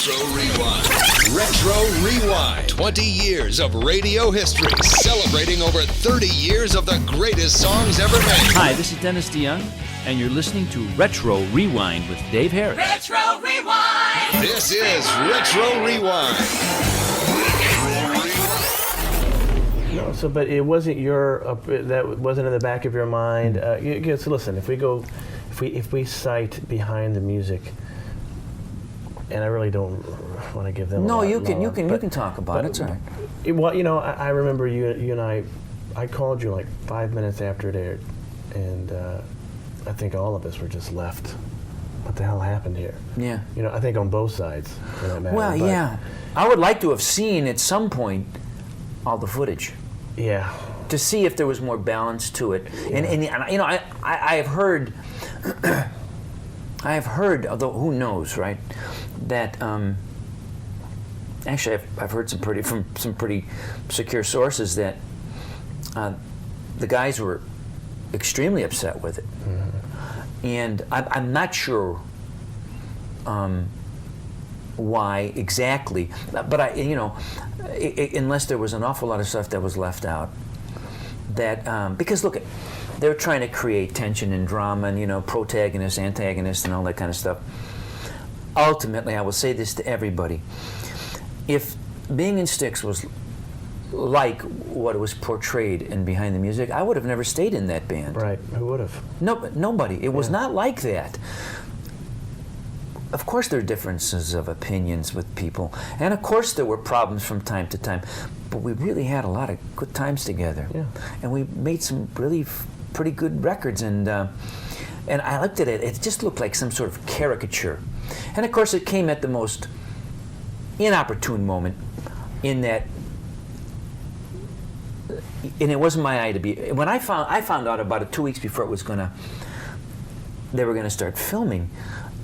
Retro Rewind. Retro Rewind. 20 years of radio history, celebrating over 30 years of the greatest songs ever made. Hi, this is Dennis DeYoung, and you're listening to Retro Rewind with Dave Harris. Retro Rewind! This is Retro Rewind. No, so but it wasn't that wasn't in the back of your mind. So listen, if we cite behind the music, and I really don't want to give them. No, you can talk about it. It's all right. Well, I remember you and I called you like 5 minutes after it aired, and I think all of us were just left. What the hell happened here? Yeah. I think on both sides. For that matter, well, yeah. I would like to have seen at some point all the footage. Yeah. To see if there was more balance to it, yeah. and I have heard, although who knows, right? That actually I've heard from some pretty secure sources that the guys were extremely upset with it, and I'm not sure why exactly, but unless there was an awful lot of stuff that was left out, that because look, they're trying to create tension and drama and protagonist, antagonist, and all that kind of stuff. Ultimately, I will say this to everybody: if Being in Styx was like what it was portrayed in Behind the Music, I would have never stayed in that band. Right? Who would have? No, nobody. It was not like that. Of course, there are differences of opinions with people, and of course, there were problems from time to time. But we really had a lot of good times together, and we made some really pretty good records. And I looked at it; it just looked like some sort of caricature. And of course, it came at the most inopportune moment, in that, and it wasn't my eye to be. When I found out about it 2 weeks before they were gonna start filming.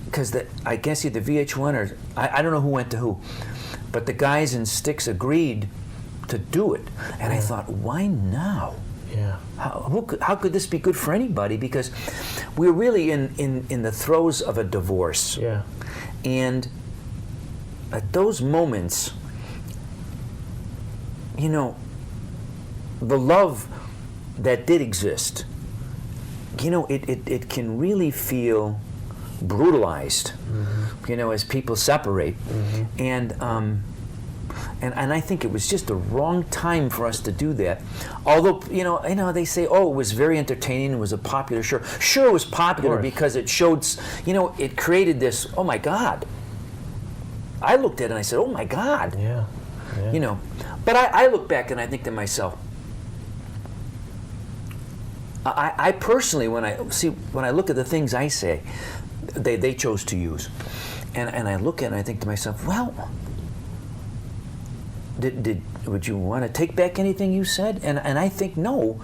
Because I guess either VH1 or I don't know who went to who, but the guys in Styx agreed to do it, and I thought, why now? Yeah. How could this be good for anybody? Because we're really in the throes of a divorce. Yeah. And at those moments, the love that did exist, it can really feel brutalized, as people separate, and I think it was just the wrong time for us to do that. Although they say, it was very entertaining, it was a popular show. Sure, it was popular because it showed, it created this. Oh my God! I looked at it and I said, oh my God! Yeah. But I look back and I think to myself, I personally, when I look at the things I say, they chose to use, and I look at it and I think to myself, well, would you want to take back anything you said? And I think no.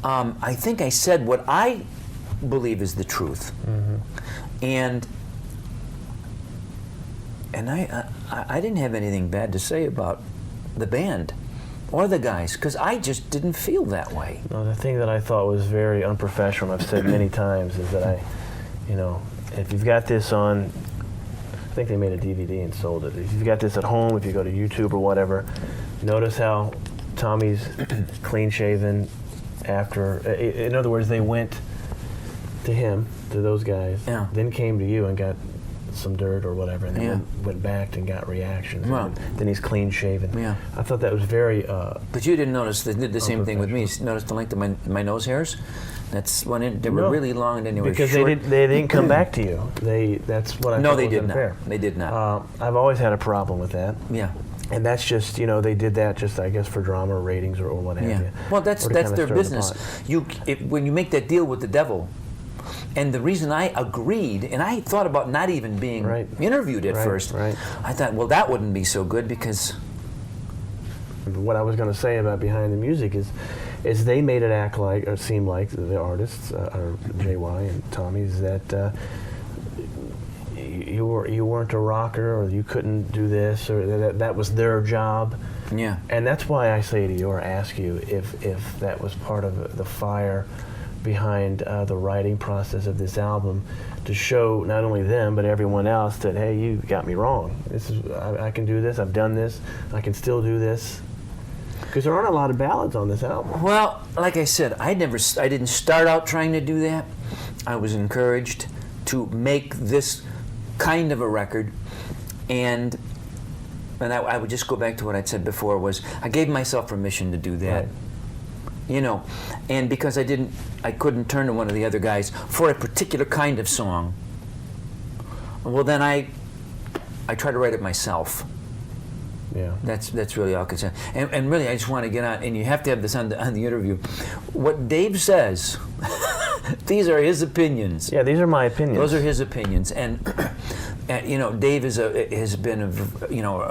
I think I said what I believe is the truth, and I didn't have anything bad to say about the band or the guys, because I just didn't feel that way. No, the thing that I thought was very unprofessional, I've said many times, is that if you've got this on, I think they made a DVD and sold it. If you've got this at home, if you go to YouTube or whatever, notice how Tommy's clean shaven after. In other words, they went to him, to those guys, then came to you and got some dirt or whatever, and then went back and got reactions. Well, and then he's clean shaven. Yeah. I thought that was very. But you didn't notice they did the same thing with me. You noticed the length of my nose hairs? That's when they were really long and then they were because short. they didn't come back to you. That's what I thought was unfair. No, they did not. I've always had a problem with that. Yeah. And that's just, they did that just, I guess, for drama or ratings or what have you. Well, that's their business. When you make that deal with the devil, and the reason I agreed, and I thought about not even being interviewed at first. Right. I thought, well, that wouldn't be so good because. What I was going to say about Behind the Music is they made it act like, or seem like, the artists, or JY and Tommy's, that you weren't a rocker, or you couldn't do this, or that was their job. Yeah. And that's why I say to you, or ask you, if that was part of the fire behind the writing process of this album to show not only them but everyone else that, hey, you got me wrong. I can do this. I've done this. I can still do this. Because there aren't a lot of ballads on this album. Well, like I said, I didn't start out trying to do that. I was encouraged to make this kind of a record, and I would just go back to what I'd said before, was I gave myself permission to do that. Right. And because I couldn't turn to one of the other guys for a particular kind of song, well, then I try to write it myself. Yeah. That's really all I can say. And really, I just want to get on, and you have to have this on the interview. What Dave says, these are his opinions. Yeah, these are my opinions. Those are his opinions, and Dave has been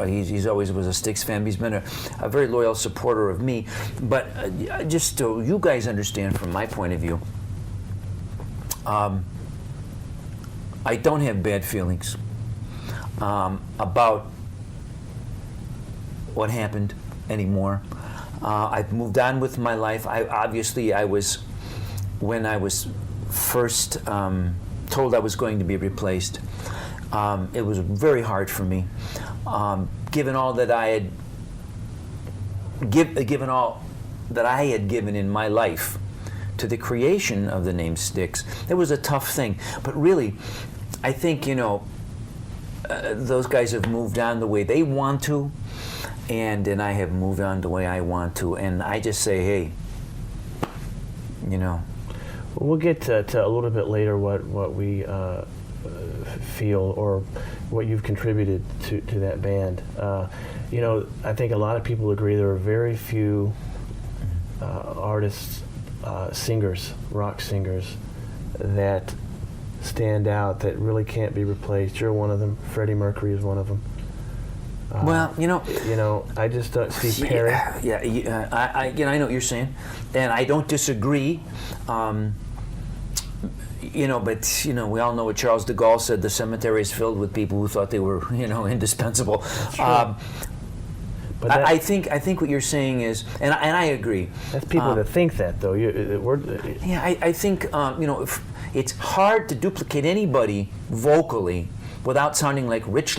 he's always was a Styx fan. He's been a very loyal supporter of me. But just so you guys understand, from my point of view, I don't have bad feelings about what happened anymore. I've moved on with my life. When I was first told I was going to be replaced, it was very hard for me, given all that I had given all that I had given in my life to the creation of the name Styx. It was a tough thing, but really, I think those guys have moved on the way they want to, and I have moved on the way I want to, and I just say, hey, We'll get to a little bit later what we feel or what you've contributed to that band. I think a lot of people agree there are very few artists, singers, rock singers, that stand out, that really can't be replaced. You're one of them. Freddie Mercury is one of them. I just don't. Steve Perry. I know what you're saying, and I don't disagree. But we all know what Charles de Gaulle said: the cemetery is filled with people who thought they were, indispensable. But I think what you're saying is, and I agree. That's people that think that, though. I think it's hard to duplicate anybody vocally without sounding like the Rich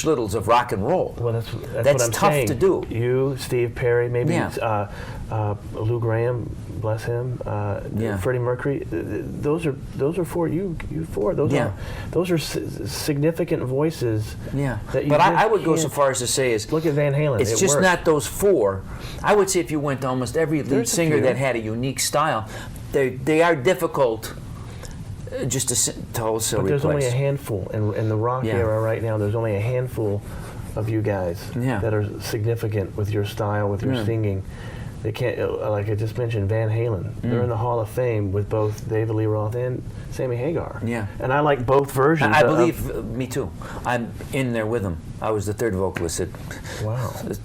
Littles of rock and roll. Well, that's that's what I'm tough saying. to do. You, Steve Perry, maybe Lou Gramm, bless him. Freddie Mercury. Those are for you four. Those are significant voices. Yeah. That you but I would go so far as to say look at Van Halen. It's just not those four. I would say if you went to almost every lead singer that had a unique style, they are difficult. Just to also but there's replace. only a handful in the rock era right now. There's only a handful of you guys that are significant with your style, with your singing. They can't, like I just mentioned, Van Halen. They're in the Hall of Fame with both David Lee Roth and Sammy Hagar. Yeah, and I like both versions. I believe me too. I'm in there with them. I was the third vocalist. Wow, it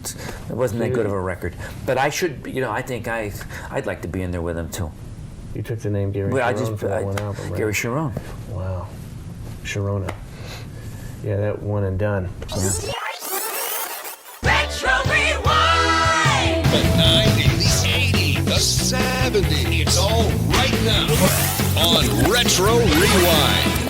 wasn't that good of a record, but I should. I think I'd like to be in there with them too. You took the name Gary Sharon for that one album, right? Gary Sharon. Wow. Sharona. Yeah, that one and done. Yeah. Retro Rewind! The 90s, 80s, the 70s. It's all right now on Retro Rewind.